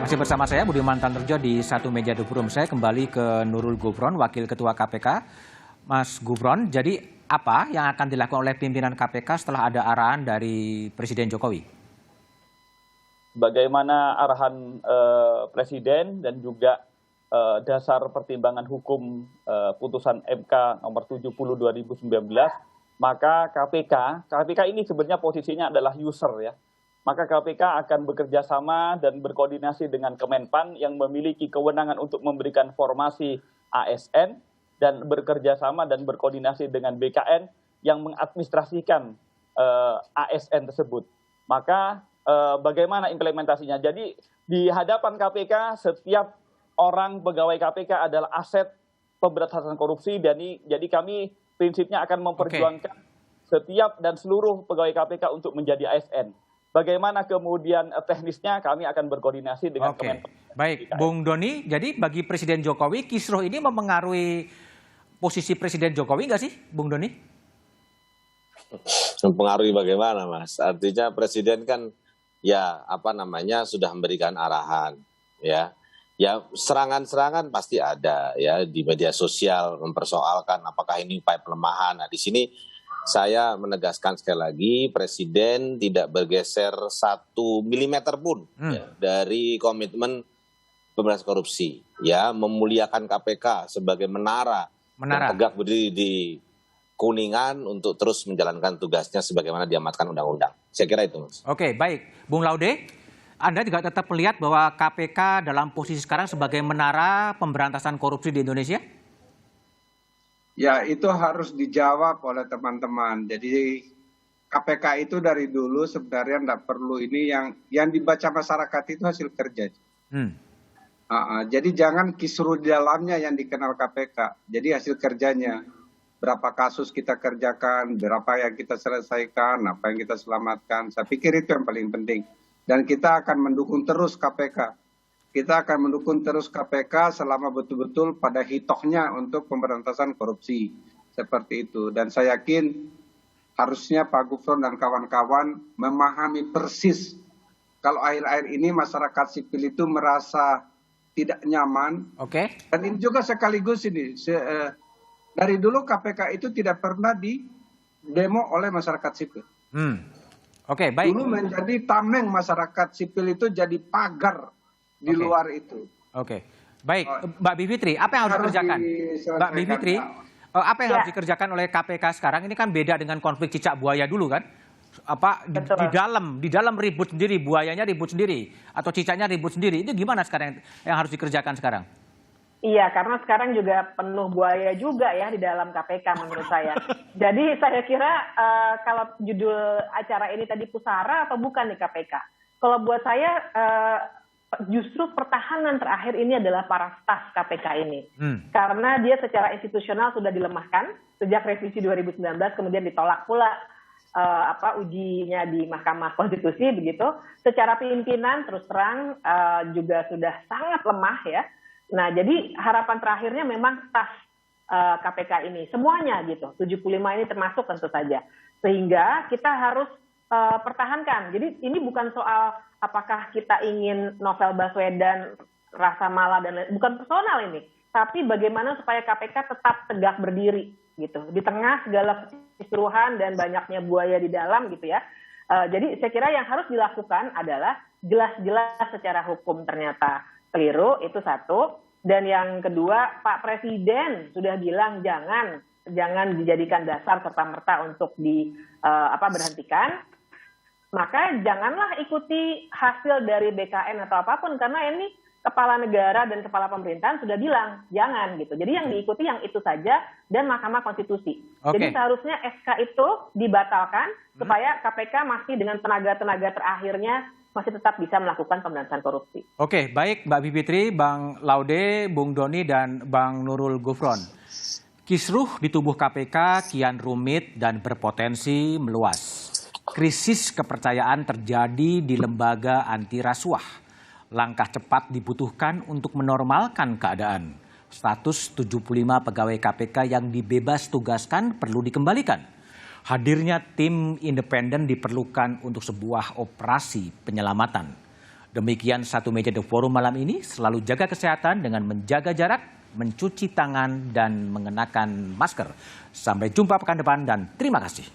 Masih bersama saya Budiman Tanterjo di satu meja The Forum. Saya kembali ke Nurul Gufron, Wakil Ketua KPK. Mas Gufron, jadi apa yang akan dilakukan oleh pimpinan KPK setelah ada arahan dari Presiden Jokowi? Bagaimana arahan Presiden dan juga dasar pertimbangan hukum putusan MK nomor 70 2019, maka KPK ini sebenarnya posisinya adalah user ya. Maka KPK akan bekerja sama dan berkoordinasi dengan Kemenpan yang memiliki kewenangan untuk memberikan formasi ASN dan bekerja sama dan berkoordinasi dengan BKN yang mengadministrasikan ASN tersebut. Maka bagaimana implementasinya? Jadi di hadapan KPK setiap orang pegawai KPK adalah aset pemberantasan korupsi, dan jadi kami prinsipnya akan memperjuangkan setiap dan seluruh pegawai KPK untuk menjadi ASN. Bagaimana kemudian teknisnya kami akan berkoordinasi dengan Kemenpan. Baik, Bung Doni, jadi bagi Presiden Jokowi, kisruh ini mempengaruhi posisi Presiden Jokowi nggak sih, Bung Doni? Mempengaruhi bagaimana, Mas? Artinya Presiden kan sudah memberikan arahan, ya. Ya, serangan-serangan pasti ada ya di media sosial mempersoalkan apakah ini upaya pelemahan. Nah, di sini saya menegaskan sekali lagi, Presiden tidak bergeser 1 milimeter pun dari komitmen pemberantasan korupsi, ya, memuliakan KPK sebagai menara. Yang tegak berdiri di Kuningan untuk terus menjalankan tugasnya sebagaimana diamatkan undang-undang. Saya kira itu, Mas. Oke, baik. Bung Laude, Anda juga tetap melihat bahwa KPK dalam posisi sekarang sebagai menara pemberantasan korupsi di Indonesia? Ya, itu harus dijawab oleh teman-teman. Jadi KPK itu dari dulu sebenarnya tidak perlu ini yang dibaca masyarakat itu hasil kerja. Jadi jangan kisruh di dalamnya yang dikenal KPK. Jadi hasil kerjanya, berapa kasus kita kerjakan, berapa yang kita selesaikan, apa yang kita selamatkan. Saya pikir itu yang paling penting. Dan kita akan mendukung terus KPK. Kita akan mendukung terus KPK selama betul-betul pada hitohnya untuk pemberantasan korupsi. Seperti itu. Dan saya yakin harusnya Pak Gufron dan kawan-kawan memahami persis kalau akhir-akhir ini masyarakat sipil itu merasa tidak nyaman. Dan ini juga sekaligus ini, dari dulu KPK itu tidak pernah didemo oleh masyarakat sipil. Baik. Dulu menjadi tameng masyarakat sipil itu jadi pagar di luar itu. Baik, Mbak Bivitri, apa yang harus dikerjakan? Mbak Bivitri, apa yang harus dikerjakan oleh KPK sekarang? Ini kan beda dengan konflik cicak buaya dulu kan? Di dalam ribut sendiri, buayanya ribut sendiri, atau cicaknya ribut sendiri. Itu gimana sekarang yang harus dikerjakan sekarang? Iya, karena sekarang juga penuh buaya juga ya di dalam KPK menurut saya. Jadi saya kira kalau judul acara ini tadi pusara atau bukan di KPK. Kalau buat saya justru pertahanan terakhir ini adalah para staf KPK ini. Karena dia secara institusional sudah dilemahkan sejak revisi 2019, kemudian ditolak pula ujinya di Mahkamah Konstitusi begitu. Secara pimpinan terus terang juga sudah sangat lemah ya. Nah, jadi harapan terakhirnya memang staf KPK ini semuanya gitu. 75 ini termasuk tentu saja. Sehingga kita harus pertahankan. Jadi ini bukan soal apakah kita ingin Novel Baswedan, Rasa Mala dan lain, bukan personal ini, tapi bagaimana supaya KPK tetap tegak berdiri gitu di tengah segala kisruhan dan banyaknya buaya di dalam gitu ya. Jadi saya kira yang harus dilakukan adalah jelas-jelas secara hukum ternyata keliru, itu satu. Dan yang kedua, Pak Presiden sudah bilang jangan dijadikan dasar serta-merta untuk berhentikan. Maka janganlah ikuti hasil dari BKN atau apapun, karena ini kepala negara dan kepala pemerintahan sudah bilang jangan gitu. Jadi yang diikuti yang itu saja dan Mahkamah Konstitusi. Jadi seharusnya SK itu dibatalkan supaya KPK masih dengan tenaga-tenaga terakhirnya masih tetap bisa melakukan pemberantasan korupsi. Baik Mbak Bivitri, Bang Laude, Bung Doni, dan Bang Nurul Gufron. Kisruh di tubuh KPK kian rumit dan berpotensi meluas. Krisis kepercayaan terjadi di lembaga anti rasuah. Langkah cepat dibutuhkan untuk menormalkan keadaan. Status 75 pegawai KPK yang dibebas tugaskan perlu dikembalikan. Hadirnya tim independen diperlukan untuk sebuah operasi penyelamatan. Demikian Satu Meja The Forum malam ini. Selalu jaga kesehatan dengan menjaga jarak, mencuci tangan, dan mengenakan masker. Sampai jumpa pekan depan dan terima kasih.